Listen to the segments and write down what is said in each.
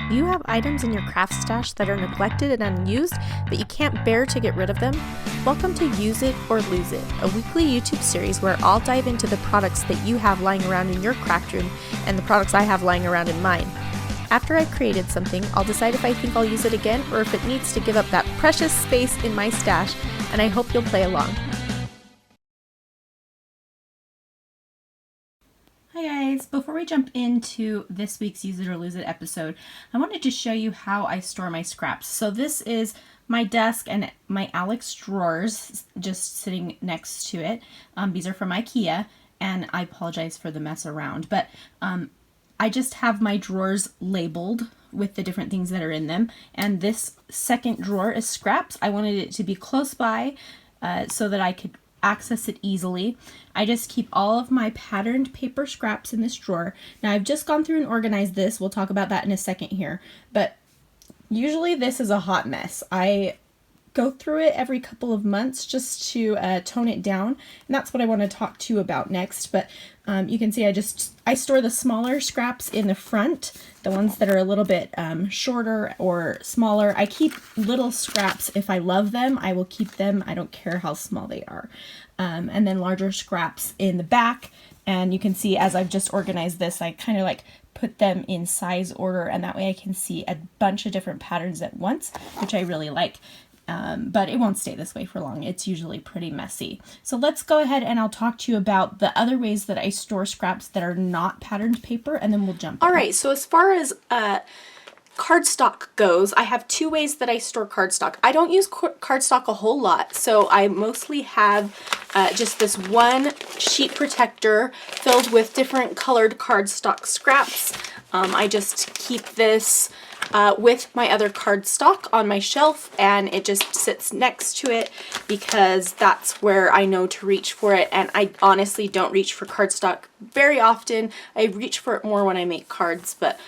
Do you have items in your craft stash that are neglected and unused, but you can't bear to get rid of them? Welcome to Use It or Lose It, a weekly YouTube series where I'll dive into the products that you have lying around in your craft room and the products I have lying around in mine. After I've created something, I'll decide if I think I'll use it again or if it needs to give up that precious space in my stash, and I hope you'll play along. Hi guys, before we jump into this week's Use It or Lose It episode, I wanted to show you how I store my scraps. So this is my desk and my Alex drawers just sitting next to it. These are from IKEA, and I apologize for the mess around, but I just have my drawers labeled with the different things that are in them, and this second drawer is scraps. I wanted it to be close by so that I could access it easily. I just keep all of my patterned paper scraps in this drawer. Now I've just gone through and organized this. We'll talk about that in a second here, but usually this is a hot mess. I go through it every couple of months just to tone it down, and that's what I want to talk to you about next. But you can see I store the smaller scraps in the front, the ones that are a little bit shorter or smaller. I keep little scraps if I love them. I will keep them. I don't care how small they are. And then larger scraps in the back, and you can see as I've just organized this, I kind of like put them in size order, and that way I can see a bunch of different patterns at once, which I really like. But it won't stay this way for long. It's usually pretty messy. So let's go ahead and I'll talk to you about the other ways that I store scraps that are not patterned paper, and then we'll jump in. All right, so as far as cardstock goes, I have two ways that I store cardstock. I don't use cardstock a whole lot, so I mostly have just this one sheet protector filled with different colored cardstock scraps. I just keep this with my other cardstock on my shelf, and it just sits next to it because that's where I know to reach for it, and I honestly don't reach for cardstock very often. I reach for it more when I make cards, but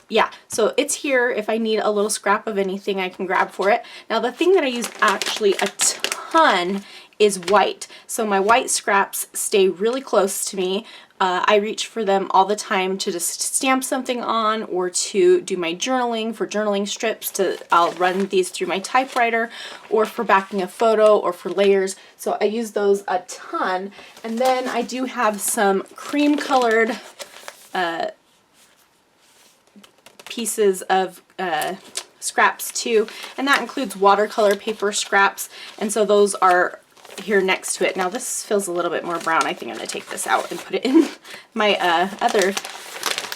yeah, so it's here. If I need a little scrap of anything, I can grab for it. Now the thing that I use actually a ton is white. So my white scraps stay really close to me. I reach for them all the time to just stamp something on, or to do my journaling, for journaling strips. I'll run these through my typewriter, or for backing a photo, or for layers. So I use those a ton. And then I do have some cream colored pieces of scraps too, and that includes watercolor paper scraps, and so those are here next to it. Now this feels a little bit more brown. I think I'm going to take this out and put it in my other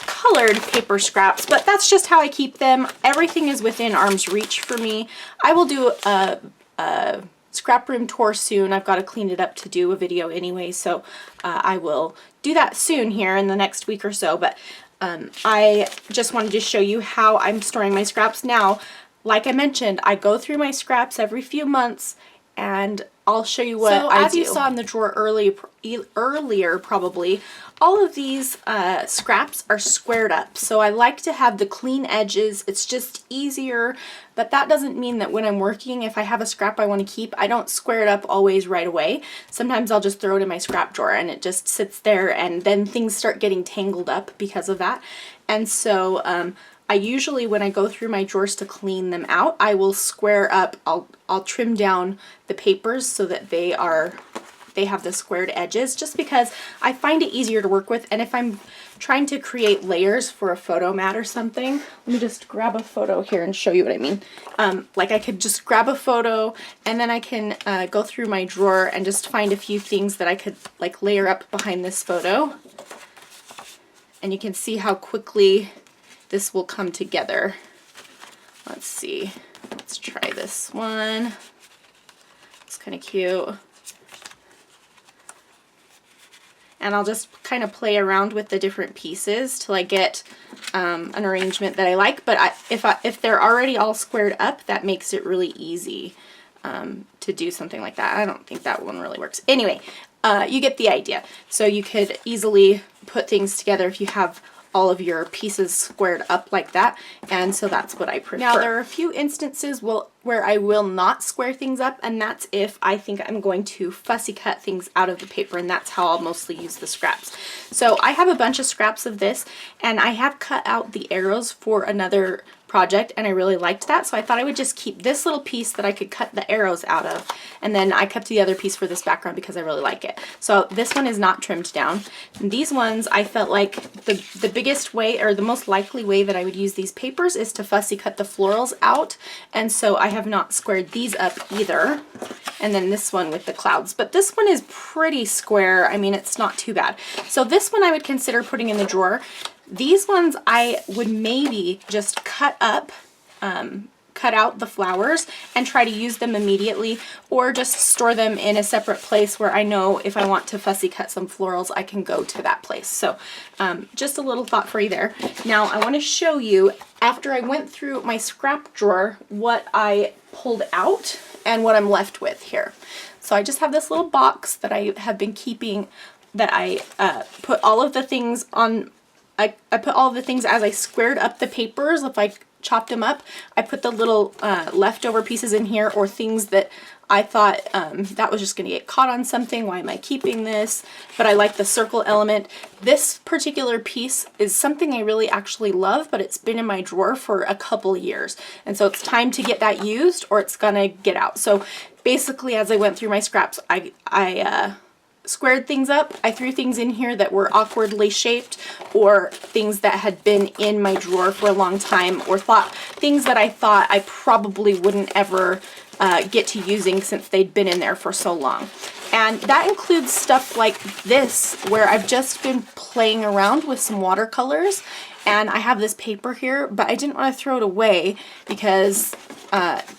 colored paper scraps, but that's just how I keep them. Everything is within arm's reach for me. I will do a scrap room tour soon. I've got to clean it up to do a video anyway, so I will do that soon here in the next week or so, but I just wanted to show you how I'm storing my scraps. Now, like I mentioned, I go through my scraps every few months, and I'll show you what I do. So as you saw in the drawer earlier probably, all of these scraps are squared up. So I like to have the clean edges. It's just easier, but that doesn't mean that when I'm working, if I have a scrap I want to keep, I don't square it up always right away. Sometimes I'll just throw it in my scrap drawer and it just sits there, and then things start getting tangled up because of that. And so I usually, when I go through my drawers to clean them out, I will square up, I'll trim down the papers so that they have the squared edges, just because I find it easier to work with. And if I'm trying to create layers for a photo mat or something, let me just grab a photo here and show you what I mean. Like I could just grab a photo, and then I can go through my drawer and just find a few things that I could like layer up behind this photo. And you can see how quickly this will come together. Let's see. Let's try this one. It's kind of cute. And I'll just kind of play around with the different pieces till I get an arrangement that I like. But if they're already all squared up, that makes it really easy to do something like that. I don't think that one really works. Anyway, you get the idea. So you could easily put things together if you have all of your pieces squared up like that, and so that's what I prefer. Now there are a few instances where I will not square things up, and that's if I think I'm going to fussy cut things out of the paper, and that's how I'll mostly use the scraps. So I have a bunch of scraps of this, and I have cut out the arrows for another project, and I really liked that, so I thought I would just keep this little piece that I could cut the arrows out of, and then I kept the other piece for this background because I really like it. So this one is not trimmed down. And these ones, I felt like the biggest way, or the most likely way that I would use these papers is to fussy cut the florals out, and so I have not squared these up either. And then this one with the clouds, but this one is pretty square. I mean, it's not too bad. So this one I would consider putting in the drawer. These ones I would maybe just cut up, cut out the flowers and try to use them immediately, or just store them in a separate place where I know if I want to fussy cut some florals, I can go to that place. So just a little thought for you there. Now I want to show you, after I went through my scrap drawer, what I pulled out and what I'm left with here. So I just have this little box that I have been keeping, that I put all of the things on. I put all of the things as I squared up the papers. If I chopped them up, I put the little leftover pieces in here, or things that I thought that was just going to get caught on something. Why am I keeping this? But I like the circle element. This particular piece is something I really actually love, but it's been in my drawer for a couple years. And so it's time to get that used, or it's going to get out. So basically, as I went through my scraps, I squared things up. I threw things in here that were awkwardly shaped, or things that had been in my drawer for a long time, or things that I thought I probably wouldn't ever get to using since they'd been in there for so long. And that includes stuff like this, where I've just been playing around with some watercolors, and I have this paper here, but I didn't want to throw it away because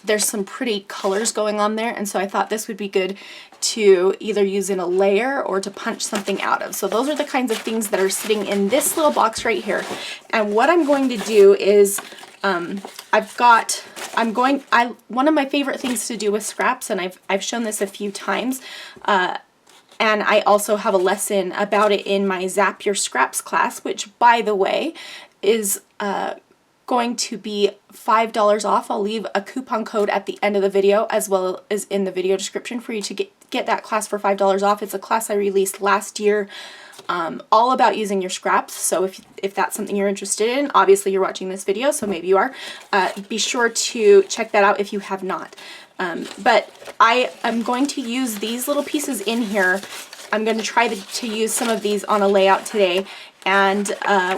there's some pretty colors going on there, and so I thought this would be good to either use in a layer or to punch something out of. So those are the kinds of things that are sitting in this little box right here. And what I'm going to do is, one of my favorite things to do with scraps, and I've shown this a few times, and I also have a lesson about it in my Zap Your Scraps class, which, by the way, is going to be $5 off. I'll leave a coupon code at the end of the video, as well as in the video description, for you to get that class for $5 off. It's a class I released last year, all about using your scraps. So if that's something you're interested in, obviously you're watching this video, so maybe you are, be sure to check that out if you have not. But I am going to use these little pieces in here. I'm going to try to use some of these on a layout today, and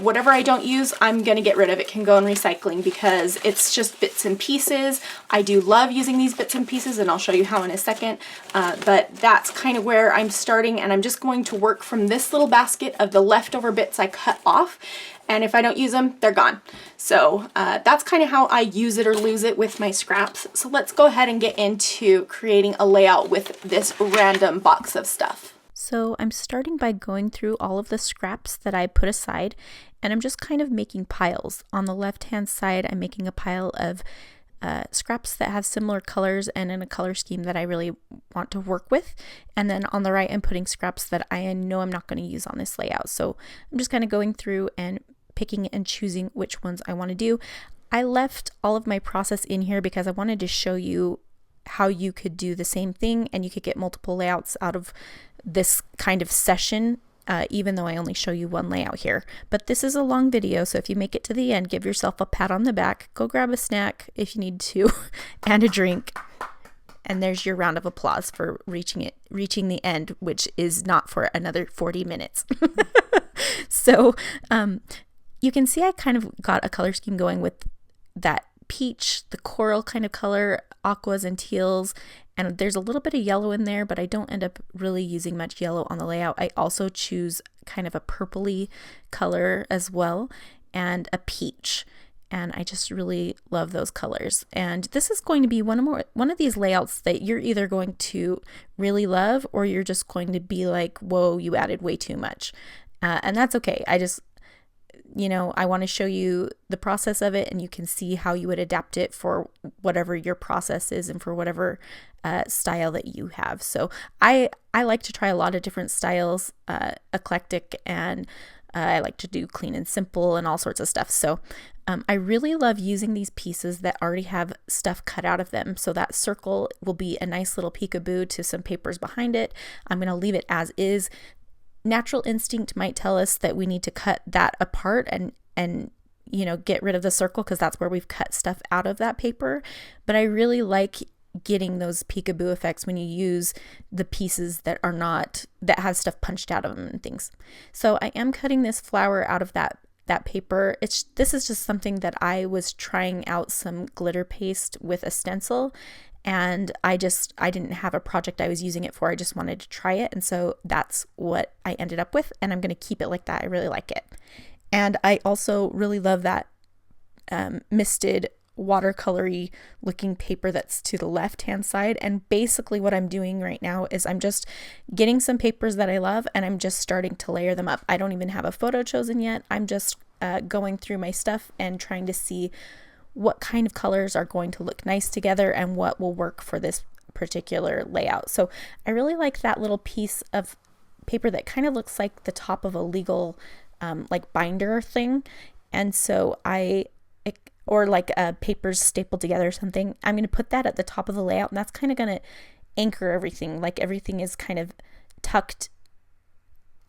whatever I don't use, I'm going to get rid of. It can go in recycling because it's just bits and pieces. I do love using these bits and pieces, and I'll show you how in a second, but that's kind of where I'm starting, and I'm just going to work from this little basket of the leftover bits I cut off, and if I don't use them, they're gone. So that's kind of how I use it or lose it with my scraps. So let's go ahead and get into creating a layout with this random box of stuff. So I'm starting by going through all of the scraps that I put aside, and I'm just kind of making piles. On the left-hand side, I'm making a pile of scraps that have similar colors and in a color scheme that I really want to work with. And then on the right, I'm putting scraps that I know I'm not going to use on this layout. So I'm just kind of going through and picking and choosing which ones I want to do. I left all of my process in here because I wanted to show you how you could do the same thing, and you could get multiple layouts out of this kind of session, even though I only show you one layout here. But this is a long video, so if you make it to the end, give yourself a pat on the back, go grab a snack if you need to, and a drink. And there's your round of applause for reaching the end, which is not for another 40 minutes. So you can see I kind of got a color scheme going with that peach, the coral kind of color, aquas and teals, and there's a little bit of yellow in there, but I don't end up really using much yellow on the layout. I also choose kind of a purpley color as well, and a peach, and I just really love those colors. And this is going to be one of these layouts that you're either going to really love, or you're just going to be like, whoa, you added way too much, and that's okay. I want to show you the process of it, and you can see how you would adapt it for whatever your process is and for whatever style that you have. So I like to try a lot of different styles, eclectic, and I like to do clean and simple and all sorts of stuff. So I really love using these pieces that already have stuff cut out of them. So that circle will be a nice little peekaboo to some papers behind it. I'm going to leave it as is. Natural instinct might tell us that we need to cut that apart and get rid of the circle because that's where we've cut stuff out of that paper. But I really like getting those peekaboo effects when you use the pieces that have stuff punched out of them and things. So I am cutting this flower out of that paper. This is just something that I was trying out some glitter paste with a stencil, and I didn't have a project I was using it for. I just wanted to try it, and so that's what I ended up with, and I'm going to keep it like that. I really like it. And I also really love that misted watercolory looking paper that's to the left hand side. And basically what I'm doing right now is I'm just getting some papers that I love and I'm just starting to layer them up. I don't even have a photo chosen yet. I'm just going through my stuff and trying to see what kind of colors are going to look nice together and what will work for this particular layout. So I really like that little piece of paper that kind of looks like the top of a legal like binder thing. And so or like papers stapled together or something. I'm going to put that at the top of the layout, and that's kind of going to anchor everything. Like everything is kind of tucked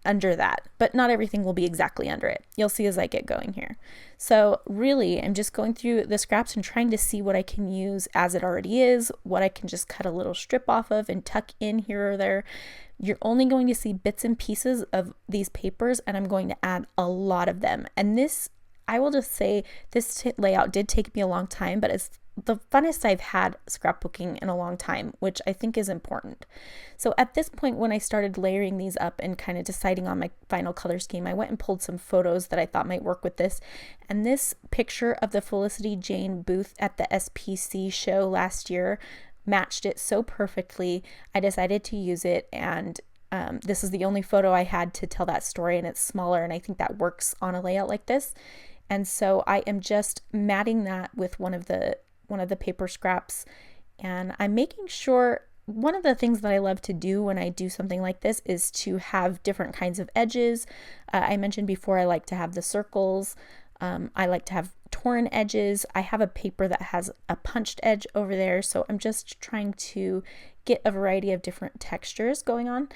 under that, but not everything will be exactly under it. You'll see as I get going here. So really, I'm just going through the scraps and trying to see what I can use as it already is, what I can just cut a little strip off of and tuck in here or there. You're only going to see bits and pieces of these papers, and I'm going to add a lot of them. And this, I will just say, this layout did take me a long time, but it's the funnest I've had scrapbooking in a long time, which I think is important. So at this point, when I started layering these up and kind of deciding on my final color scheme, I went and pulled some photos that I thought might work with this. And this picture of the Felicity Jane booth at the SPC show last year matched it so perfectly. I decided to use it, and this is the only photo I had to tell that story, and it's smaller, and I think that works on a layout like this. And so I am just matting that with one of the paper scraps, and I'm making sure, one of the things that I love to do when I do something like this is to have different kinds of edges. I mentioned before I like to have the circles. I like to have torn edges. I have a paper that has a punched edge over there, so I'm just trying to get a variety of different textures going on.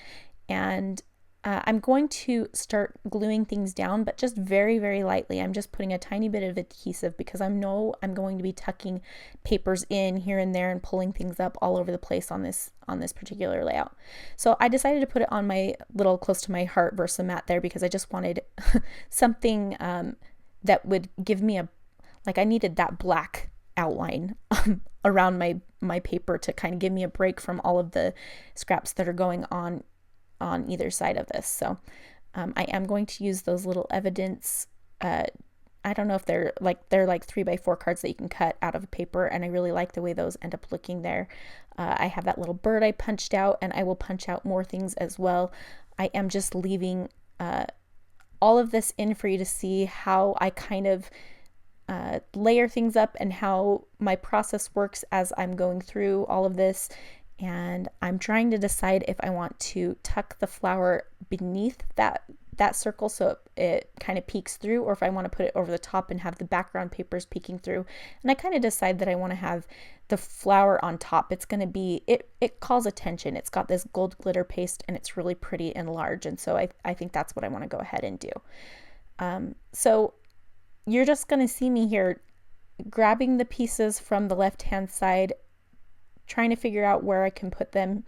And I'm going to start gluing things down, but just very, very lightly. I'm just putting a tiny bit of adhesive because I know I'm going to be tucking papers in here and there and pulling things up all over the place on this particular layout. So I decided to put it on my little close to my heart Versamat there because I just wanted something that would give me I needed that black outline around my paper to kind of give me a break from all of the scraps that are going on either side of this. So I am going to use those little evidence, I don't know if they're like 3x4 cards that you can cut out of a paper, and I really like the way those end up looking there. I have that little bird I punched out, and I will punch out more things as well. I am just leaving all of this in for you to see how I kind of layer things up and how my process works as I'm going through all of this. And I'm trying to decide if I want to tuck the flower beneath that circle so it kind of peeks through, or if I want to put it over the top and have the background papers peeking through. And I kind of decide that I want to have the flower on top. It's going to be, it calls attention. It's got this gold glitter paste and it's really pretty and large. And so I think that's what I want to go ahead and do. So you're just going to see me here grabbing the pieces from the left-hand side, trying to figure out where I can put them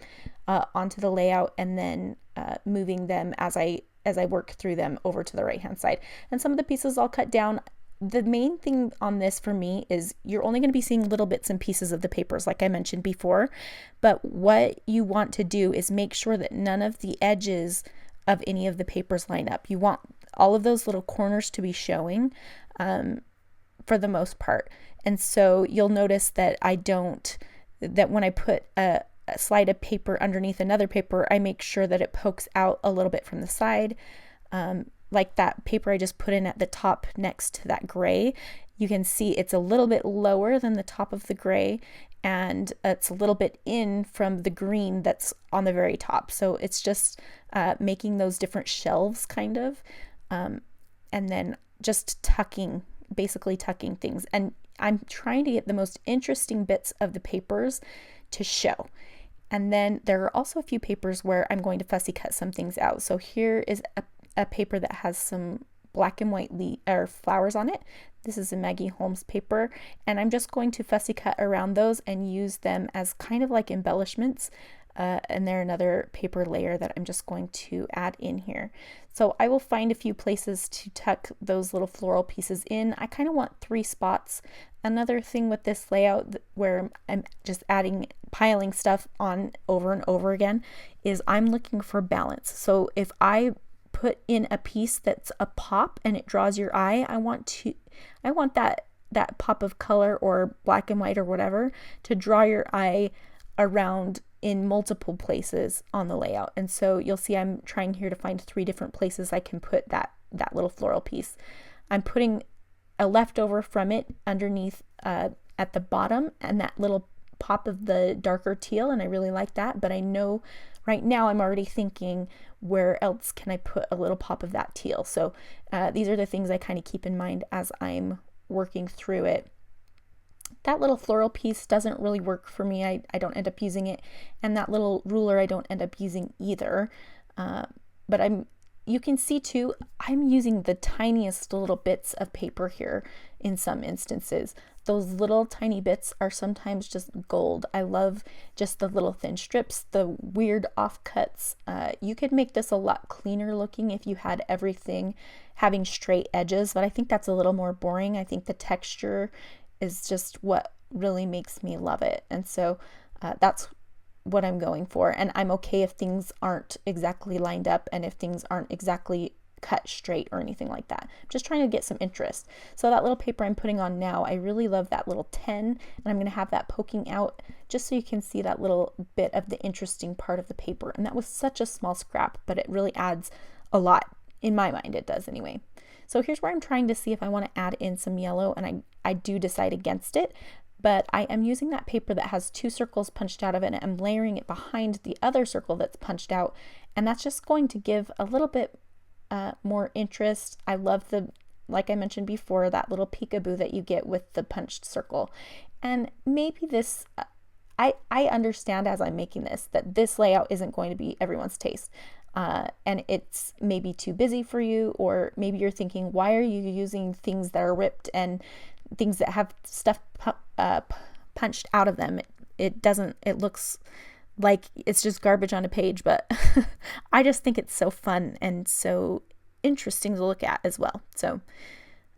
onto the layout, and then moving them as I work through them over to the right hand side. And some of the pieces I'll cut down. The main thing on this for me is you're only going to be seeing little bits and pieces of the papers like I mentioned before, but what you want to do is make sure that none of the edges of any of the papers line up. You want all of those little corners to be showing for the most part. And so you'll notice that that when I put a slide of paper underneath another paper, I make sure that it pokes out a little bit from the side. Like that paper I just put in at the top next to that gray, you can see it's a little bit lower than the top of the gray, and it's a little bit in from the green that's on the very top. So it's just making those different shelves kind of. and then just tucking, basically tucking things. And I'm trying to get the most interesting bits of the papers to show. And then there are also a few papers where I'm going to fussy cut some things out. So here is a paper that has some black and white flowers on it. This is a Maggie Holmes paper, and I'm just going to fussy cut around those and use them as kind of like embellishments. And they're another paper layer that I'm just going to add in here. So I will find a few places to tuck those little floral pieces in. I kind of want 3 spots. Another thing with this layout where I'm just piling stuff on over and over again is I'm looking for balance. So if I put in a piece that's a pop and it draws your eye, I want that pop of color or black and white or whatever to draw your eye around in multiple places on the layout. And so you'll see I'm trying here to find 3 different places I can put that little floral piece. I'm putting a leftover from it underneath at the bottom, and that little pop of the darker teal, and I really like that, but I know right now I'm already thinking, where else can I put a little pop of that teal? So these are the things I kind of keep in mind as I'm working through it. That little floral piece doesn't really work for me. I don't end up using it. And that little ruler I don't end up using either. But you can see too, I'm using the tiniest little bits of paper here in some instances. Those little tiny bits are sometimes just gold. I love just the little thin strips, the weird offcuts. You could make this a lot cleaner looking if you had everything having straight edges, but I think that's a little more boring. I think the texture is just what really makes me love it. And so that's what I'm going for. And I'm okay if things aren't exactly lined up and if things aren't exactly cut straight or anything like that. I'm just trying to get some interest. So that little paper I'm putting on now, I really love that little 10, and I'm going to have that poking out just so you can see that little bit of the interesting part of the paper. And that was such a small scrap, but it really adds a lot. In my mind, it does anyway. So here's where I'm trying to see if I want to add in some yellow, and I do decide against it, but I am using that paper that has 2 circles punched out of it, and I'm layering it behind the other circle that's punched out, and that's just going to give a little bit more interest. I love like I mentioned before, that little peekaboo that you get with the punched circle. And maybe this, I understand as I'm making this, that this layout isn't going to be everyone's taste. And it's maybe too busy for you, or maybe you're thinking, why are you using things that are ripped and things that have stuff punched out of them? It looks like it's just garbage on a page, but I just think it's so fun and so interesting to look at as well. So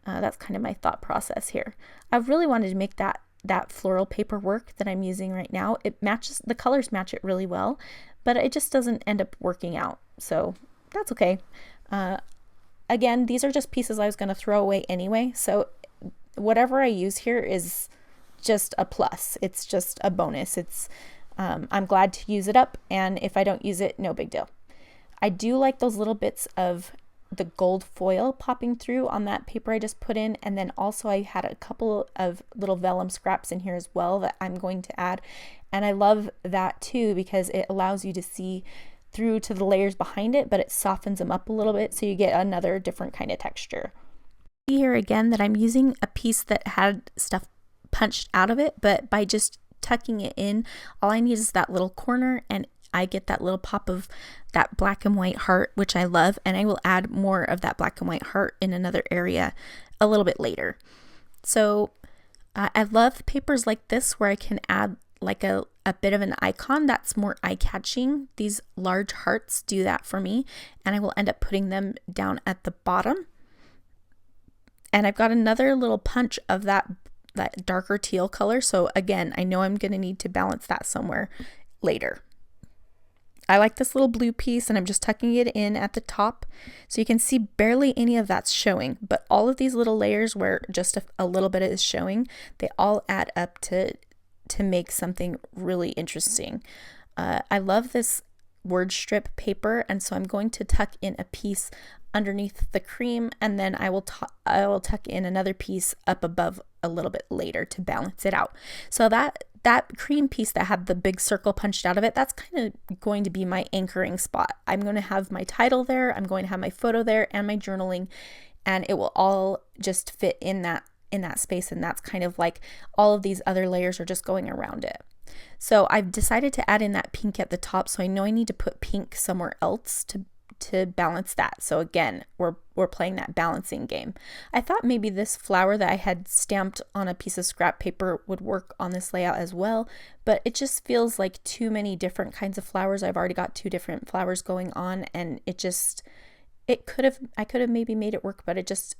that's kind of my thought process here. I really wanted to make that floral paper work that I'm using right now. It matches, the colors match it really well, but it just doesn't end up working out. So that's okay. Again, these are just pieces I was going to throw away anyway. So whatever I use here is just a plus. It's just a bonus. I'm glad to use it up, and if I don't use it, no big deal. I do like those little bits of the gold foil popping through on that paper I just put in, and then also I had a couple of little vellum scraps in here as well that I'm going to add, and I love that too because it allows you to see through to the layers behind it, but it softens them up a little bit so you get another different kind of texture. Here again that I'm using a piece that had stuff punched out of it, but by just tucking it in, all I need is that little corner, and I get that little pop of that black and white heart, which I love, and I will add more of that black and white heart in another area a little bit later. So I love papers like this where I can add like a bit of an icon that's more eye-catching. These large hearts do that for me, and I will end up putting them down at the bottom. And I've got another little punch of that darker teal color. So again, I know I'm going to need to balance that somewhere later. I like this little blue piece, and I'm just tucking it in at the top so you can see barely any of that's showing, but all of these little layers where just a little bit is showing, they all add up to make something really interesting. I love this word strip paper, and so I'm going to tuck in a piece underneath the cream, and then I will tuck in another piece up above a little bit later to balance it out. So that cream piece that had the big circle punched out of it, that's kind of going to be my anchoring spot. I'm going to have my title there, I'm going to have my photo there, and my journaling, and it will all just fit in that space, and that's kind of like all of these other layers are just going around it. So I've decided to add in that pink at the top, so I know I need to put pink somewhere else to balance that. So again, we're playing that balancing game. I thought maybe this flower that I had stamped on a piece of scrap paper would work on this layout as well, but it just feels like too many different kinds of flowers. I've already got 2 different flowers going on, and I could have maybe made it work, but I just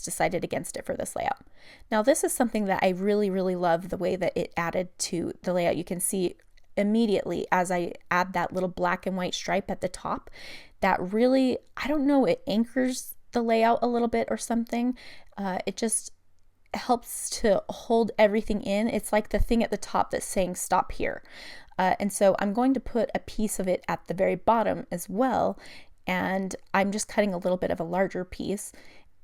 decided against it for this layout. Now this is something that I really, really love, the way that it added to the layout. You can see immediately as I add that little black and white stripe at the top, that really, I don't know, it anchors the layout a little bit or something. It just helps to hold everything in. It's like the thing at the top that's saying stop here. And so I'm going to put a piece of it at the very bottom as well. And I'm just cutting a little bit of a larger piece.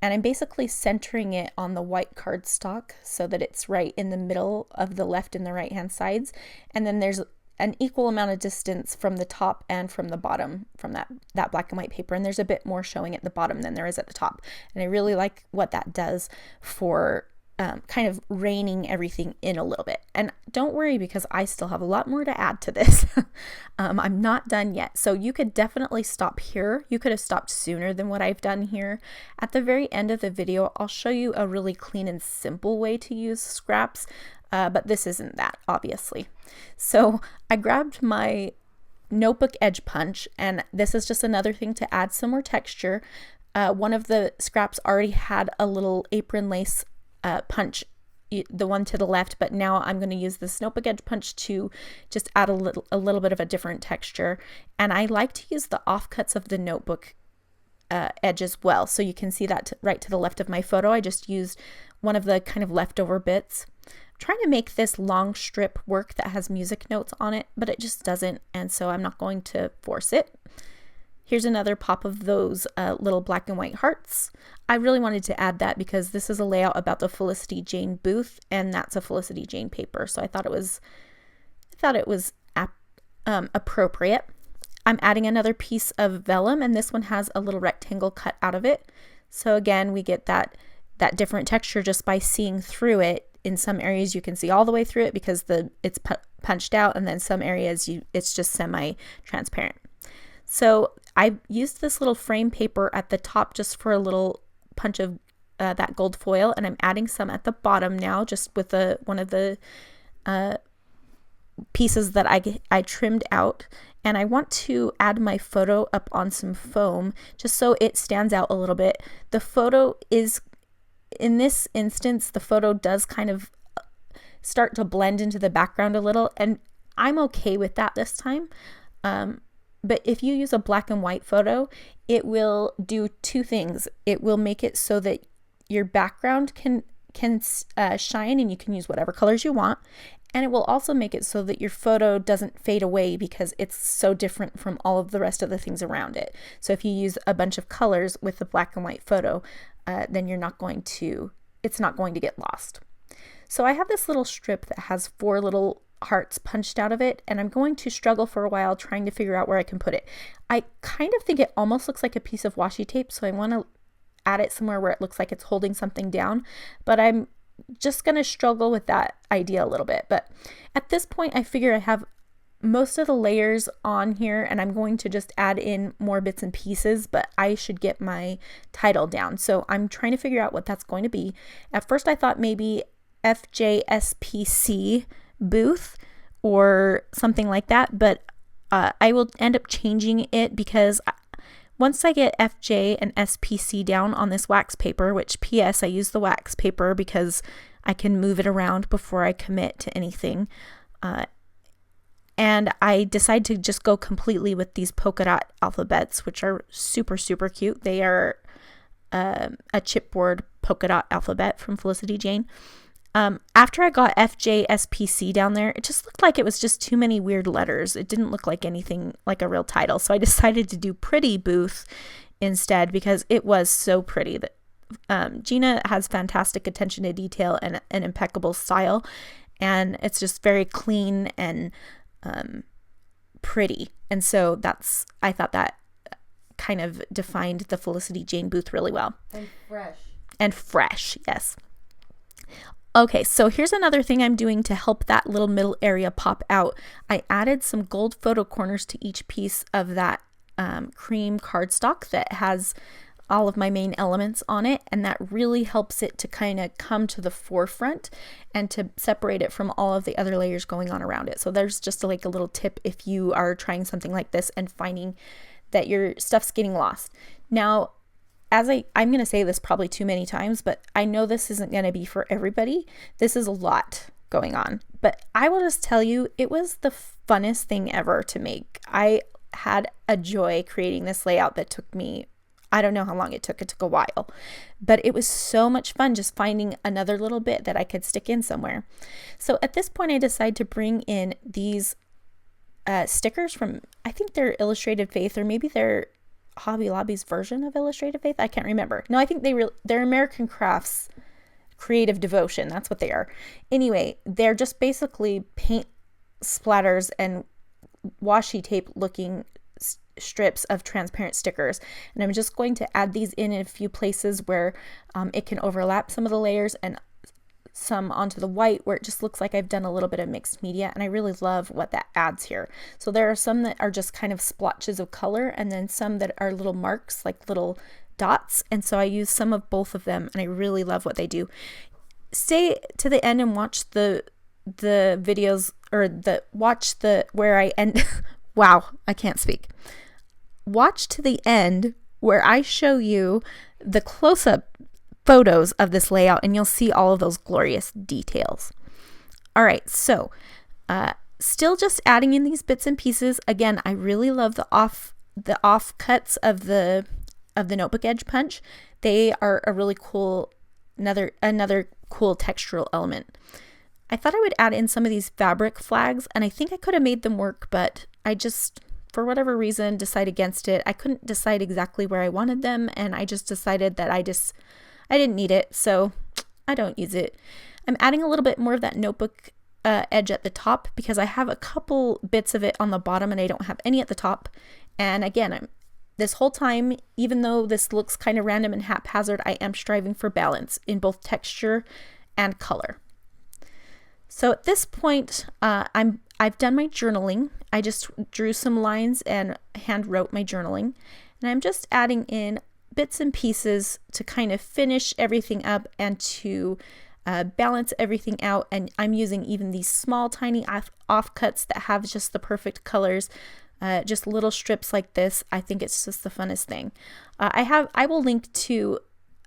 And I'm basically centering it on the white cardstock so that it's right in the middle of the left and the right hand sides. And then there's an equal amount of distance from the top and from the bottom from that black and white paper. And there's a bit more showing at the bottom than there is at the top. And I really like what that does for kind of reining everything in a little bit. And don't worry, because I still have a lot more to add to this. I'm not done yet. So you could definitely stop here. You could have stopped sooner than what I've done here. At the very end of the video, I'll show you a really clean and simple way to use scraps, but this isn't that, obviously. So I grabbed my notebook edge punch, and this is just another thing to add some more texture. One of the scraps already had a little apron lace punch, the one to the left, but now I'm going to use this notebook edge punch to just add a little bit of a different texture. And I like to use the offcuts of the notebook edge as well. So you can see that right to the left of my photo. I just used one of the kind of leftover bits. I'm trying to make this long strip work that has music notes on it, but it just doesn't, and so I'm not going to force it. Here's another pop of those little black and white hearts. I really wanted to add that because this is a layout about the Felicity Jane booth, and that's a Felicity Jane paper, so I thought it was appropriate. I'm adding another piece of vellum, and this one has a little rectangle cut out of it. So again, we get that different texture just by seeing through it. In some areas you can see all the way through it because it's punched out, and then some areas it's just semi-transparent. So I used this little frame paper at the top just for a little punch of that gold foil, and I'm adding some at the bottom now, just with one of the pieces that I trimmed out. And I want to add my photo up on some foam just so it stands out a little bit. The photo is, in this instance, the photo does kind of start to blend into the background a little, and I'm okay with that this time. But if you use a black and white photo, it will do 2 things. It will make it so that your background can shine, and you can use whatever colors you want. And it will also make it so that your photo doesn't fade away because it's so different from all of the rest of the things around it. So if you use a bunch of colors with the black and white photo, then it's not going to get lost. So I have this little strip that has 4 little hearts punched out of it, and I'm going to struggle for a while trying to figure out where I can put it. I kind of think it almost looks like a piece of washi tape, so I want to add it somewhere where it looks like it's holding something down, but I'm just going to struggle with that idea a little bit. But at this point, I figure I have most of the layers on here, and I'm going to just add in more bits and pieces, but I should get my title down. So I'm trying to figure out what that's going to be. At first I thought maybe FJSPC booth or something like that, but I will end up changing it because once I get FJ and SPC down on this wax paper, which PS, I use the wax paper because I can move it around before I commit to anything. And I decide to just go completely with these Polkadot alphabets, which are super, super cute. They are a chipboard Polkadot alphabet from Felicity Jane. After I got FJSPC down there, it just looked like it was just too many weird letters. It didn't look like anything like a real title. So I decided to do Pretty Booth instead because it was so pretty. That Gina has fantastic attention to detail and an impeccable style. And it's just very clean and pretty. And so I thought that kind of defined the Felicity Jane booth really well. And fresh. And fresh, yes. Okay, so here's another thing I'm doing to help that little middle area pop out. I added some gold photo corners to each piece of that cream cardstock that has all of my main elements on it, and that really helps it to kind of come to the forefront and to separate it from all of the other layers going on around it. So there's just like a little tip if you are trying something like this and finding that your stuff's getting lost. Now, as I'm going to say this probably too many times, but I know this isn't going to be for everybody. This is a lot going on, but I will just tell you, it was the funnest thing ever to make. I had a joy creating this layout that took me, I don't know how long it took a while, but it was so much fun just finding another little bit that I could stick in somewhere. So at this point, I decided to bring in these stickers from, I think they're Illustrated Faith, or maybe they're Hobby Lobby's version of Illustrated Faith. I can't remember. No, I think they're American Crafts Creative Devotion. That's what they are. Anyway, they're just basically paint splatters and washi tape looking strips of transparent stickers. And I'm just going to add these in a few places where it can overlap some of the layers, and some onto the white where it just looks like I've done a little bit of mixed media, and I really love what that adds here. So there are some that are just kind of splotches of color, and then some that are little marks, like little dots, and so I use some of both of them, and I really love what they do. Stay to the end and watch the videos, or watch where I end. Wow, I can't speak. Watch to the end where I show you the close-up photos of this layout, and you'll see all of those glorious details. All right, so still just adding in these bits and pieces. Again, I really love the offcuts of the notebook edge punch. They are a really cool, another cool textural element. I thought I would add in some of these fabric flags, and I think I could have made them work, but I just, for whatever reason, decided against it. I couldn't decide exactly where I wanted them, and I just decided that I didn't need it, so I don't use it. I'm adding a little bit more of that notebook edge at the top because I have a couple bits of it on the bottom and I don't have any at the top. And again, this whole time, even though this looks kind of random and haphazard, I am striving for balance in both texture and color. So at this point, I've done my journaling. I just drew some lines and hand wrote my journaling, and I'm just adding in bits and pieces to kind of finish everything up and to balance everything out. And I'm using even these small tiny offcuts that have just the perfect colors, just little strips like this. I think it's just the funnest thing. I will link to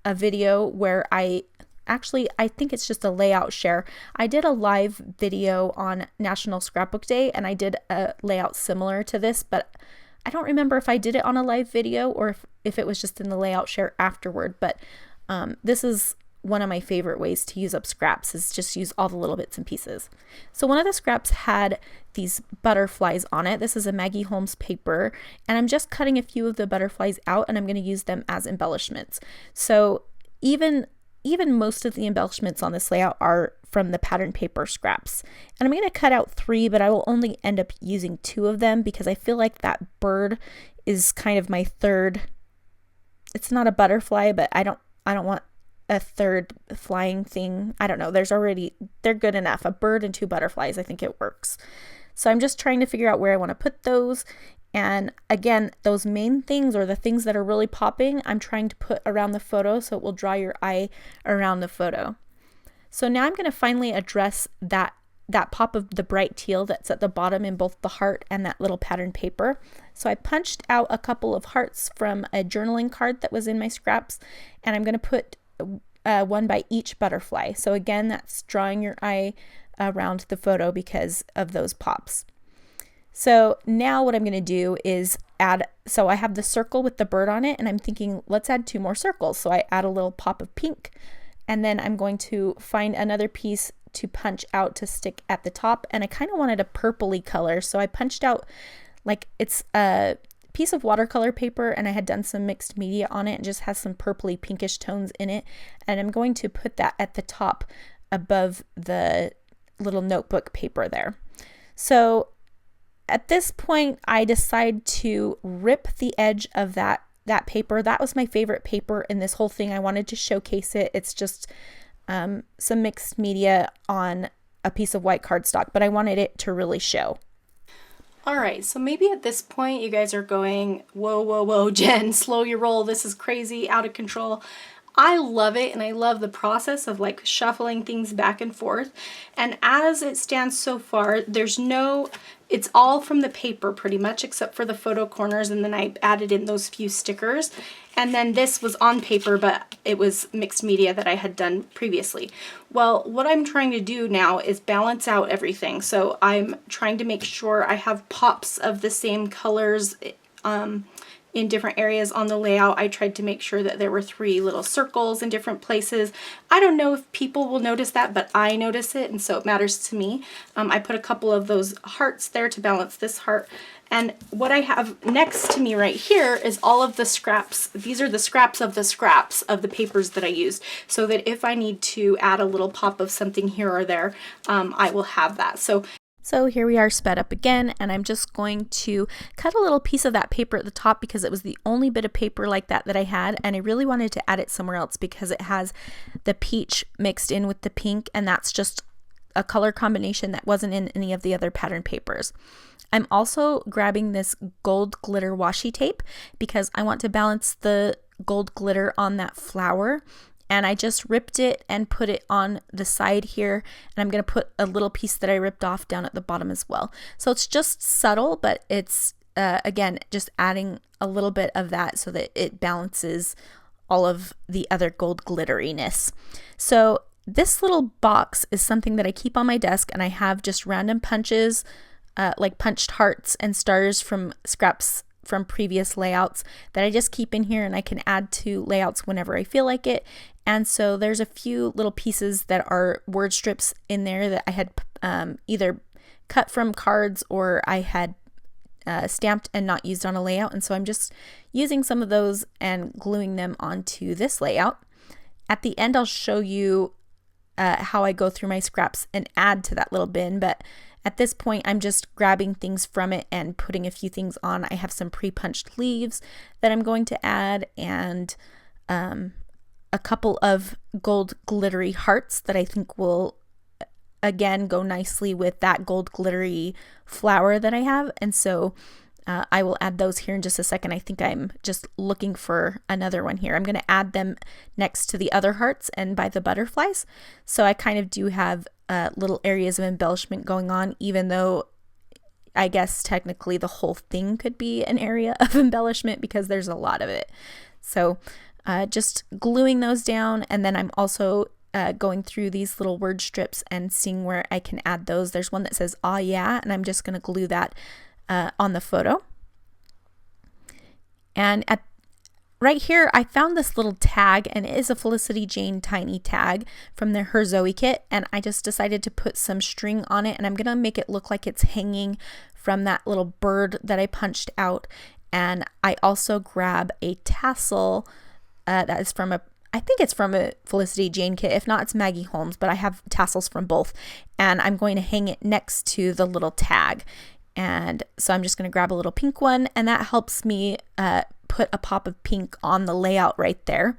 a video where I think it's just a layout share. I did a live video on National Scrapbook Day, and I did a layout similar to this, but I don't remember if I did it on a live video or if it was just in the layout share afterward, but this is one of my favorite ways to use up scraps, is just use all the little bits and pieces. So one of the scraps had these butterflies on it. This is a Maggie Holmes paper, and I'm just cutting a few of the butterflies out, and I'm going to use them as embellishments. So even most of the embellishments on this layout are from the pattern paper scraps. And I'm going to cut out 3, but I will only end up using 2 of them because I feel like that bird is kind of my third. It's not a butterfly, but I don't want a third flying thing. I don't know. They're good enough. A bird and 2 butterflies, I think it works. So I'm just trying to figure out where I want to put those. And again, those main things, or the things that are really popping, I'm trying to put around the photo so it will draw your eye around the photo. So now I'm going to finally address that pop of the bright teal that's at the bottom in both the heart and that little pattern paper. So I punched out a couple of hearts from a journaling card that was in my scraps, and I'm going to put one by each butterfly. So again, that's drawing your eye around the photo because of those pops. So now what I'm going to do is so I have the circle with the bird on it, and I'm thinking, let's add 2 more circles. So I add a little pop of pink, and then I'm going to find another piece to punch out to stick at the top. And I kind of wanted a purpley color, so I punched out, like, it's a piece of watercolor paper, and I had done some mixed media on it and just has some purpley pinkish tones in it. And I'm going to put that at the top above the little notebook paper there. So at this point, I decide to rip the edge of that paper. That was my favorite paper in this whole thing. I wanted to showcase it. It's just some mixed media on a piece of white cardstock, but I wanted it to really show. All right, so maybe at this point you guys are going, whoa, whoa, whoa, Jen, slow your roll. This is crazy, out of control. I love it, and I love the process of like shuffling things back and forth. And as it stands so far, it's all from the paper pretty much, except for the photo corners, and then I added in those few stickers. And then this was on paper, but it was mixed media that I had done previously. Well, what I'm trying to do now is balance out everything. So I'm trying to make sure I have pops of the same colors in different areas on the layout. I tried to make sure that there were 3 little circles in different places. I don't know if people will notice that, but I notice it, and so it matters to me. I put a couple of those hearts there to balance this heart. And what I have next to me right here is all of the scraps. These are the scraps of the papers that I used, so that if I need to add a little pop of something here or there, I will have that. So here we are sped up again, and I'm just going to cut a little piece of that paper at the top because it was the only bit of paper like that I had, and I really wanted to add it somewhere else because it has the peach mixed in with the pink, and that's just a color combination that wasn't in any of the other pattern papers. I'm also grabbing this gold glitter washi tape because I want to balance the gold glitter on that flower. And I just ripped it and put it on the side here, and I'm going to put a little piece that I ripped off down at the bottom as well. So it's just subtle, but it's again just adding a little bit of that so that it balances all of the other gold glitteriness. So this little box is something that I keep on my desk, and I have just random punches, like punched hearts and stars from scraps from previous layouts that I just keep in here, and I can add to layouts whenever I feel like it. And so there's a few little pieces that are word strips in there that I had either cut from cards or I had stamped and not used on a layout, and so I'm just using some of those and gluing them onto this layout. At the end I'll show you how I go through my scraps and add to that little bin, but at this point I'm just grabbing things from it and putting a few things on. I have some pre-punched leaves that I'm going to add, and a couple of gold glittery hearts that I think will again go nicely with that gold glittery flower that I have, and so I will add those here in just a second. I think I'm just looking for another one here. I'm going to add them next to the other hearts and by the butterflies, so I kind of do have little areas of embellishment going on, even though I guess technically the whole thing could be an area of embellishment because there's a lot of it. So just gluing those down, and then I'm also going through these little word strips and seeing where I can add those. There's one that says "Aw yeah," and I'm just going to glue that on the photo. And right here I found this little tag, and it is a Felicity Jane tiny tag from the Her Zoe kit, and I just decided to put some string on it, and I'm gonna make it look like it's hanging from that little bird that I punched out. And I also grab a tassel that is from I think it's from a Felicity Jane kit. If not, it's Maggie Holmes, but I have tassels from both, and I'm going to hang it next to the little tag. And so I'm just going to grab a little pink one, and that helps me put a pop of pink on the layout right there.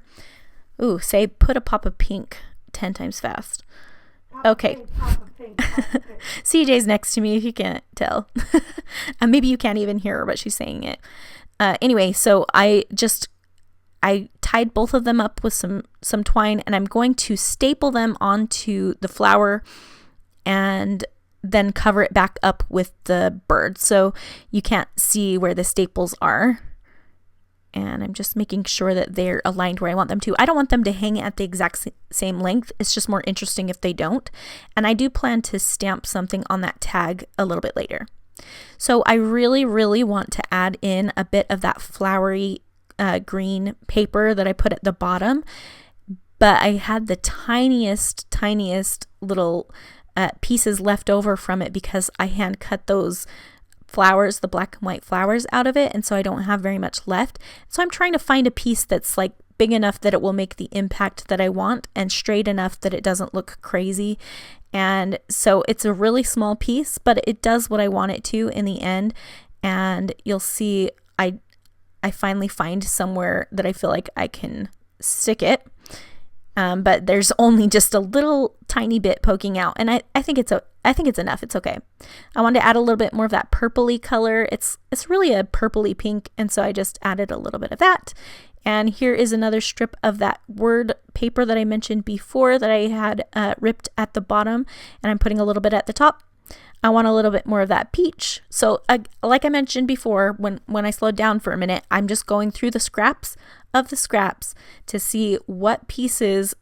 Ooh, say put a pop of pink 10 times fast. Okay. CJ's next to me if you can't tell. Maybe you can't even hear her, but she's saying it. Anyway, so I tied both of them up with some twine, and I'm going to staple them onto the flower and then cover it back up with the bird so you can't see where the staples are. And I'm just making sure that they're aligned where I want them to. I don't want them to hang at the exact same length. It's just more interesting if they don't. And I do plan to stamp something on that tag a little bit later. So I really, really want to add in a bit of that flowery green paper that I put at the bottom. But I had the tiniest little pieces left over from it because I hand cut those flowers, the black and white flowers, out of it, and so I don't have very much left. So I'm trying to find a piece that's like big enough that it will make the impact that I want and straight enough that it doesn't look crazy. And so it's a really small piece, but it does what I want it to in the end. And you'll see I finally find somewhere that I feel like I can stick it. But there's only just a little tiny bit poking out, and I think it's enough. It's okay. I wanted to add a little bit more of that purpley color. It's really a purpley pink, and so I just added a little bit of that. And here is another strip of that word paper that I mentioned before that I had ripped at the bottom, and I'm putting a little bit at the top. I want a little bit more of that peach. So like I mentioned before, when I slowed down for a minute, I'm just going through the scraps of the scraps to see what pieces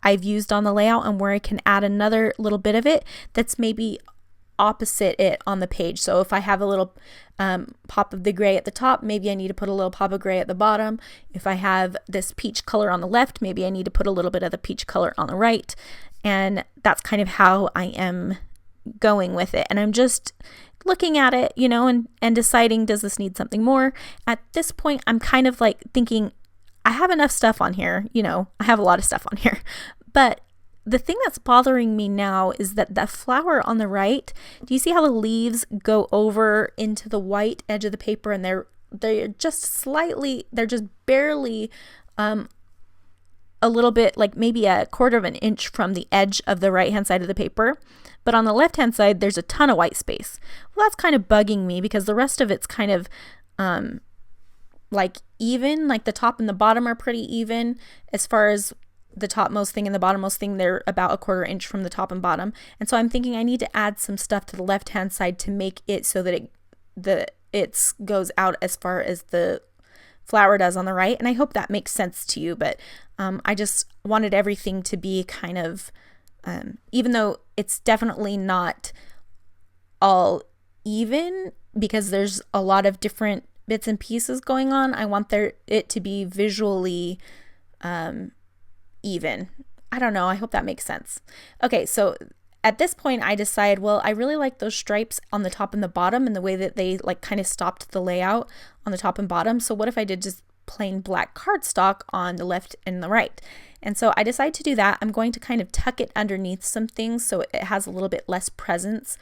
I've used on the layout and where I can add another little bit of it that's maybe opposite it on the page. So if I have a little pop of the gray at the top, maybe I need to put a little pop of gray at the bottom. If I have this peach color on the left, maybe I need to put a little bit of the peach color on the right. And that's kind of how I am going with it. And I'm just looking at it, and deciding, does this need something more? At this point, I'm kind of like thinking, I have enough stuff on here, I have a lot of stuff on here. But the thing that's bothering me now is that the flower on the right, do you see how the leaves go over into the white edge of the paper, and they're just barely a little bit, like maybe a quarter of an inch from the edge of the right hand side of the paper. But on the left hand side, there's a ton of white space. Well, that's kind of bugging me because the rest of it's kind of like even, like the top and the bottom are pretty even. As far as the topmost thing and the bottommost thing, they're about a quarter inch from the top and bottom. And so I'm thinking I need to add some stuff to the left hand side to make it so that it goes out as far as the flower does on the right. And I hope that makes sense to you, but I just wanted everything to be kind of even though it's definitely not all even because there's a lot of different bits and pieces going on, I want it to be visually even. I don't know. I hope that makes sense. Okay, so at this point I decide, well, I really like those stripes on the top and the bottom and the way that they like kind of stopped the layout on the top and bottom. So what if I did just plain black cardstock on the left and the right? And so I decide to do that. I'm going to kind of tuck it underneath some things so it has a little bit less presence.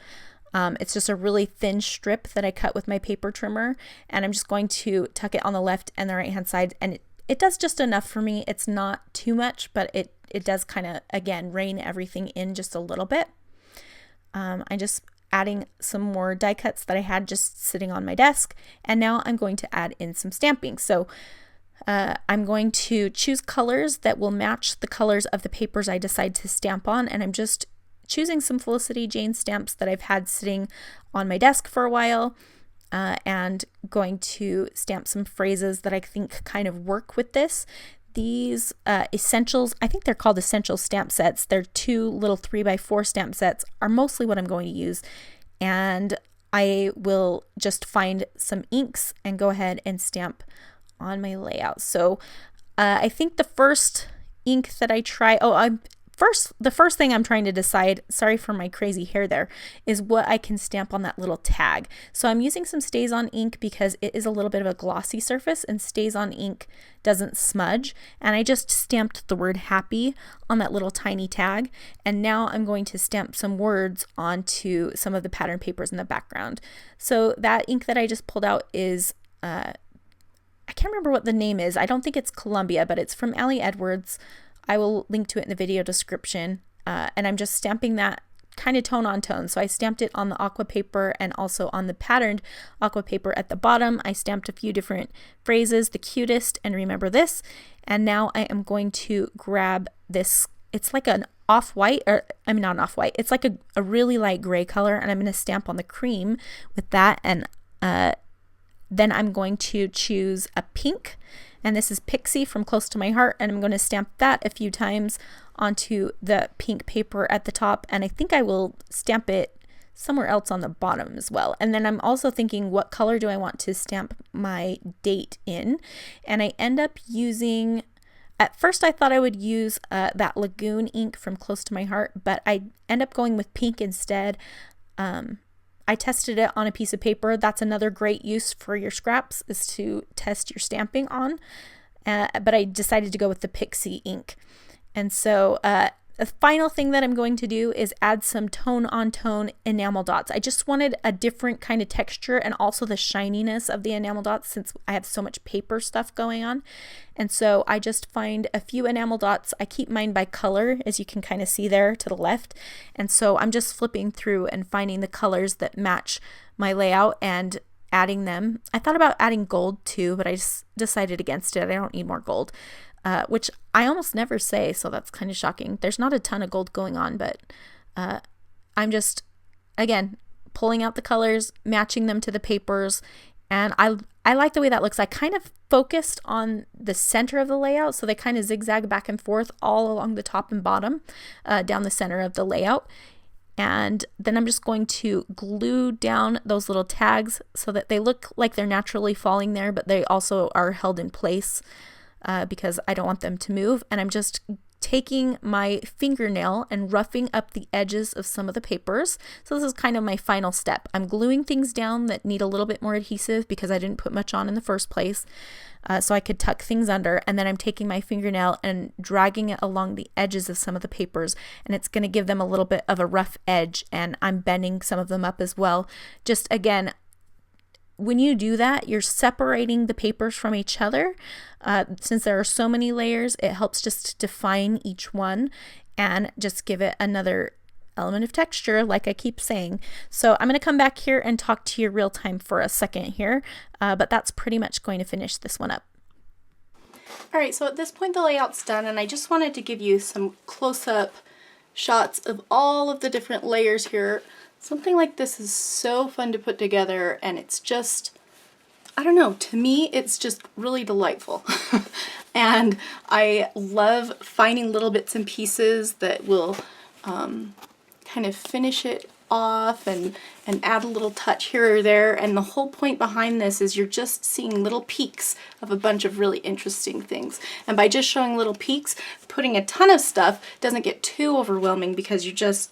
It's just a really thin strip that I cut with my paper trimmer, and I'm just going to tuck it on the left and the right hand side, and it does just enough for me. It's not too much, but it does kind of, again, rein everything in just a little bit. I'm just adding some more die cuts that I had just sitting on my desk, and now I'm going to add in some stamping. So I'm going to choose colors that will match the colors of the papers I decide to stamp on, and I'm just choosing some Felicity Jane stamps that I've had sitting on my desk for a while, and going to stamp some phrases that I think kind of work with this. These essentials, I think they're called essential stamp sets. They're 2 little 3x4 stamp sets are mostly what I'm going to use, and I will just find some inks and go ahead and stamp on my layout. So I think the first ink that I try, the first thing I'm trying to decide, sorry for my crazy hair there, is what I can stamp on that little tag. So I'm using some Stays On ink because it is a little bit of a glossy surface, and Stays On ink doesn't smudge. And I just stamped the word happy on that little tiny tag. And now I'm going to stamp some words onto some of the pattern papers in the background. So that ink that I just pulled out is, I can't remember what the name is. I don't think it's Columbia, but it's from Allie Edwards. I will link to it in the video description. And I'm just stamping that kind of tone on tone. So I stamped it on the aqua paper and also on the patterned aqua paper at the bottom. I stamped a few different phrases, the cutest and remember this. And now I am going to grab this. It's like an off-white, or I mean not an off-white. It's like a really light gray color, and I'm going to stamp on the cream with that. And then I'm going to choose a pink, and this is Pixie from Close to My Heart, and I'm going to stamp that a few times onto the pink paper at the top, and I think I will stamp it somewhere else on the bottom as well. And then I'm also thinking, what color do I want to stamp my date in? And I end up using, at first I thought I would use that Lagoon ink from Close to My Heart, but I end up going with pink instead. I tested it on a piece of paper. That's another great use for your scraps, is to test your stamping on. But I decided to go with the Pixie ink. And so The final thing that I'm going to do is add some tone on tone enamel dots. I just wanted a different kind of texture and also the shininess of the enamel dots since I have so much paper stuff going on. And so I just find a few enamel dots. I keep mine by color, as you can kind of see there to the left. And so I'm just flipping through and finding the colors that match my layout and adding them. I thought about adding gold too, but I just decided against it. I don't need more gold. Which I almost never say, so that's kind of shocking. There's not a ton of gold going on, but I'm just, again, pulling out the colors, matching them to the papers, and I like the way that looks. I kind of focused on the center of the layout, so they kind of zigzag back and forth all along the top and bottom, down the center of the layout. And then I'm just going to glue down those little tags so that they look like they're naturally falling there, but they also are held in place. Because I don't want them to move, and I'm just taking my fingernail and roughing up the edges of some of the papers. So this is kind of my final step. I'm gluing things down that need a little bit more adhesive because I didn't put much on in the first place, so I could tuck things under, and then I'm taking my fingernail and dragging it along the edges of some of the papers, and it's going to give them a little bit of a rough edge, and I'm bending some of them up as well. Just again, when you do that, you're separating the papers from each other. Since there are so many layers, it helps just define each one and just give it another element of texture, like I keep saying. So I'm going to come back here and talk to you real time for a second here, but that's pretty much going to finish this one up. All right, so at this point the layout's done, and I just wanted to give you some close-up shots of all of the different layers here. Something like this is so fun to put together, and it's just, I don't know, to me it's just really delightful. And I love finding little bits and pieces that will kind of finish it off and add a little touch here or there. And the whole point behind this is you're just seeing little peeks of a bunch of really interesting things. And by just showing little peeks, putting a ton of stuff doesn't get too overwhelming because you're just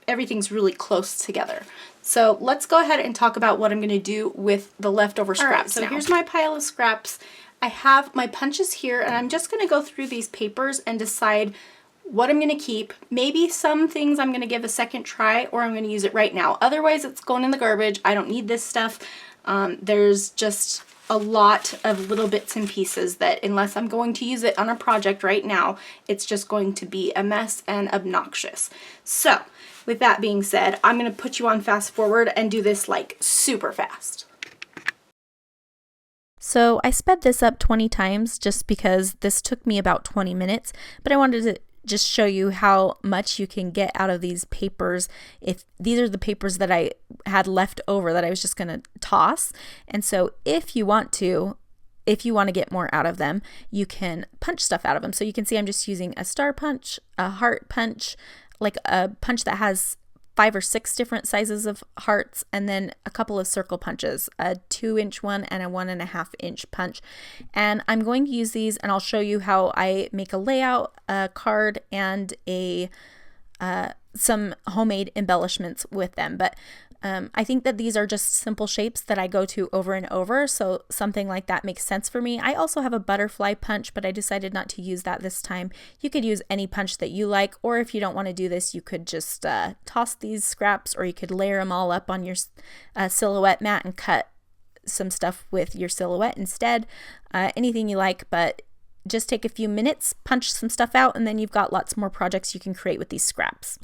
everything's really close together. So let's go ahead and talk about what I'm going to do with the leftover scraps. So here's my pile of scraps. I have my punches here, and I'm just going to go through these papers and decide what I'm going to keep. Maybe some things I'm going to give a second try, or I'm going to use it right now. Otherwise, it's going in the garbage. I don't need this stuff. There's just a lot of little bits and pieces that unless I'm going to use it on a project right now, it's just going to be a mess and obnoxious. So with that being said, I'm going to put you on fast forward and do this like super fast. So I sped this up 20 times just because this took me about 20 minutes, but I wanted to just show you how much you can get out of these papers. If these are the papers that I had left over that I was just going to toss. And so if you want to get more out of them, you can punch stuff out of them. So you can see I'm just using a star punch, a heart punch, like a punch that has 5 or 6 different sizes of hearts, and then a couple of circle punches, a 2-inch one and a 1.5-inch punch. And I'm going to use these, and I'll show you how I make a layout, a card, and some homemade embellishments with them. But I think that these are just simple shapes that I go to over and over, so something like that makes sense for me. I also have a butterfly punch, but I decided not to use that this time. You could use any punch that you like, or if you don't want to do this, you could just toss these scraps, or you could layer them all up on your silhouette mat and cut some stuff with your silhouette instead. Anything you like, but just take a few minutes, punch some stuff out, and then you've got lots more projects you can create with these scraps.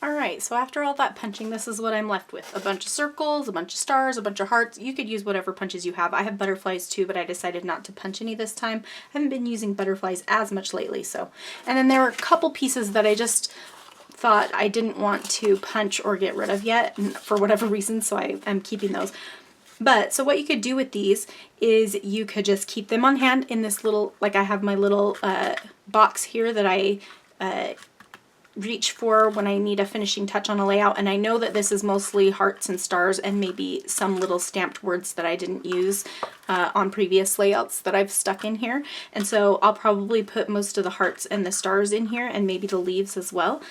Alright, so after all that punching, this is what I'm left with. A bunch of circles, a bunch of stars, a bunch of hearts. You could use whatever punches you have. I have butterflies too, but I decided not to punch any this time. I haven't been using butterflies as much lately, so. And then there were a couple pieces that I just thought I didn't want to punch or get rid of yet, for whatever reason, so I am keeping those. But, so what you could do with these is you could just keep them on hand in this little, like I have my little box here that I reach for when I need a finishing touch on a layout, and I know that this is mostly hearts and stars and maybe some little stamped words that I didn't use on previous layouts that I've stuck in here, and so I'll probably put most of the hearts and the stars in here and maybe the leaves as well.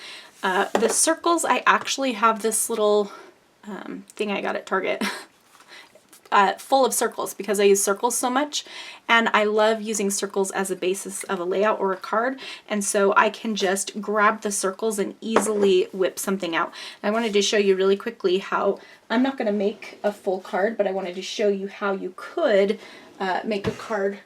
The circles, I actually have this little thing I got at Target. full of circles because I use circles so much, and I love using circles as a basis of a layout or a card, and so I can just grab the circles and easily whip something out. I wanted to show you really quickly how, I'm not going to make a full card, but I wanted to show you how you could make a card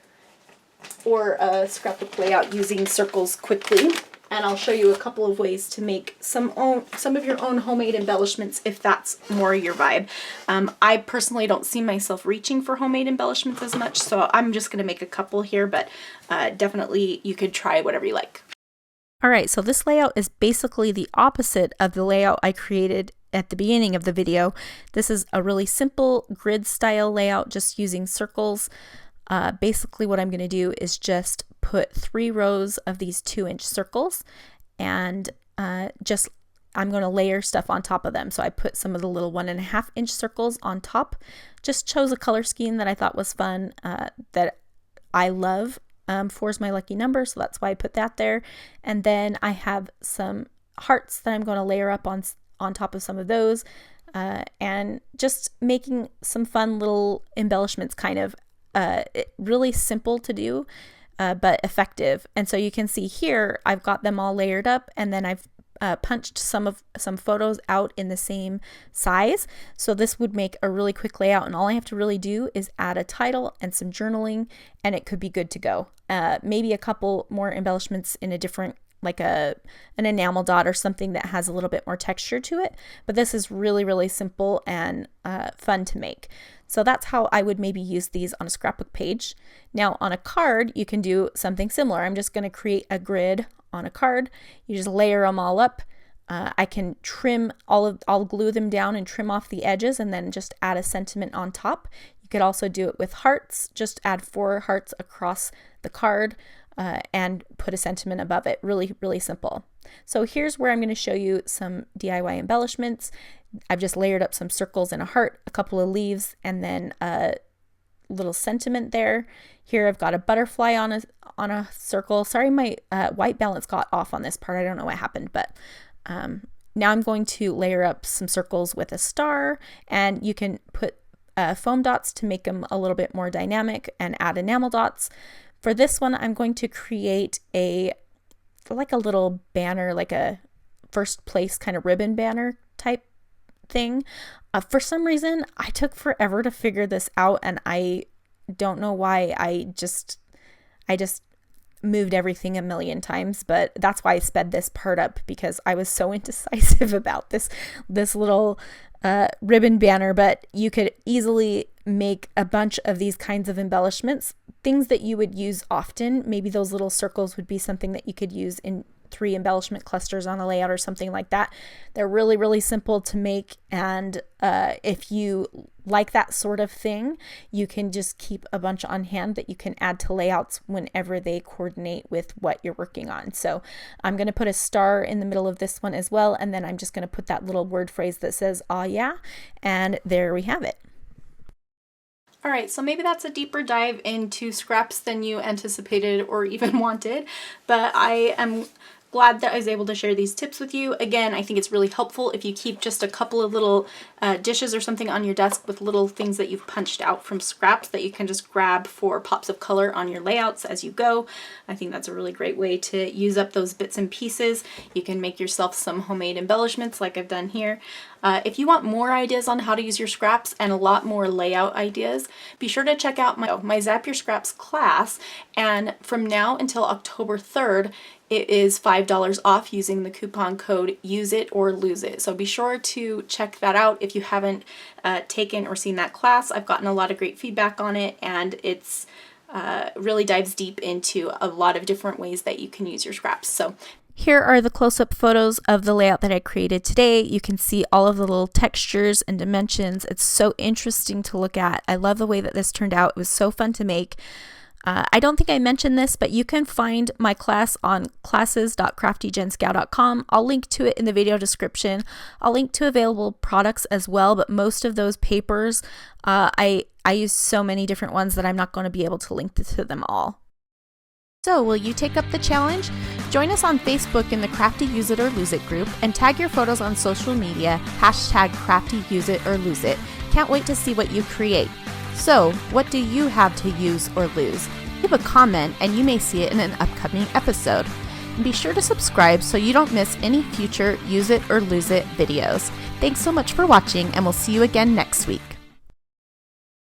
or a scrapbook layout using circles quickly. And I'll show you a couple of ways to make some of your own homemade embellishments if that's more your vibe. I personally don't see myself reaching for homemade embellishments as much, so I'm just going to make a couple here, but definitely you could try whatever you like. Alright, so this layout is basically the opposite of the layout I created at the beginning of the video. This is a really simple grid style layout, just using circles. Basically what I'm going to do is just put 3 rows of these 2-inch circles, and I'm going to layer stuff on top of them. So I put some of the little 1.5-inch circles on top. Just chose a color scheme that I thought was fun, that I love. 4 is my lucky number, so that's why I put that there. And then I have some hearts that I'm going to layer up on top of some of those, and just making some fun little embellishments, kind of really simple to do, but effective. And so you can see here I've got them all layered up, and then I've punched some photos out in the same size. So this would make a really quick layout, and all I have to really do is add a title and some journaling, and it could be good to go. Maybe a couple more embellishments in a different, like an enamel dot or something that has a little bit more texture to it. But this is really, really simple and fun to make. So that's how I would maybe use these on a scrapbook page. Now on a card, you can do something similar. I'm just going to create a grid on a card. You just layer them all up. I can trim I'll glue them down and trim off the edges, and then just add a sentiment on top. You could also do it with hearts. Just add 4 hearts across the card, and put a sentiment above it. Really, really simple. So here's where I'm going to show you some DIY embellishments. I've just layered up some circles and a heart, a couple of leaves, and then a little sentiment there. Here I've got a butterfly on a circle. Sorry, my white balance got off on this part. I don't know what happened, but now I'm going to layer up some circles with a star, and you can put foam dots to make them a little bit more dynamic, and add enamel dots. For this one, I'm going to create like a little banner, like a first place kind of ribbon banner type thing. For some reason, I took forever to figure this out, and I don't know why. I just moved everything a million times, but that's why I sped this part up, because I was so indecisive about this little ribbon banner. But you could easily make a bunch of these kinds of embellishments, things that you would use often. Maybe those little circles would be something that you could use in 3 embellishment clusters on a layout or something like that. They're really, really simple to make, and if you like that sort of thing, you can just keep a bunch on hand that you can add to layouts whenever they coordinate with what you're working on. So I'm going to put a star in the middle of this one as well, and then I'm just going to put that little word phrase that says "aw yeah," and there we have it. All right, so maybe that's a deeper dive into scraps than you anticipated or even wanted, but I am glad that I was able to share these tips with you. Again, I think it's really helpful if you keep just a couple of little dishes or something on your desk with little things that you've punched out from scraps that you can just grab for pops of color on your layouts as you go. I think that's a really great way to use up those bits and pieces. You can make yourself some homemade embellishments like I've done here. If you want more ideas on how to use your scraps and a lot more layout ideas, be sure to check out my Zap Your Scraps class. And from now until October 3rd, it is $5 off using the coupon code Use It or Lose It. So be sure to check that out if you haven't taken or seen that class. I've gotten a lot of great feedback on it, and it's really dives deep into a lot of different ways that you can use your scraps. So here are the close-up photos of the layout that I created today. You can see all of the little textures and dimensions. It's so interesting to look at. I love the way that this turned out. It was so fun to make. I don't think I mentioned this, but you can find my class on classes.craftygenscow.com. I'll link to it in the video description. I'll link to available products as well, but most of those papers, I use so many different ones that I'm not going to be able to link to them all. So, will you take up the challenge? Join us on Facebook in the Crafty Use It or Lose It group, and tag your photos on social media, #CraftyUseItOrLoseIt. Can't wait to see what you create. So, what do you have to use or lose? Leave a comment and you may see it in an upcoming episode. And be sure to subscribe so you don't miss any future Use It or Lose It videos. Thanks so much for watching, and we'll see you again next week.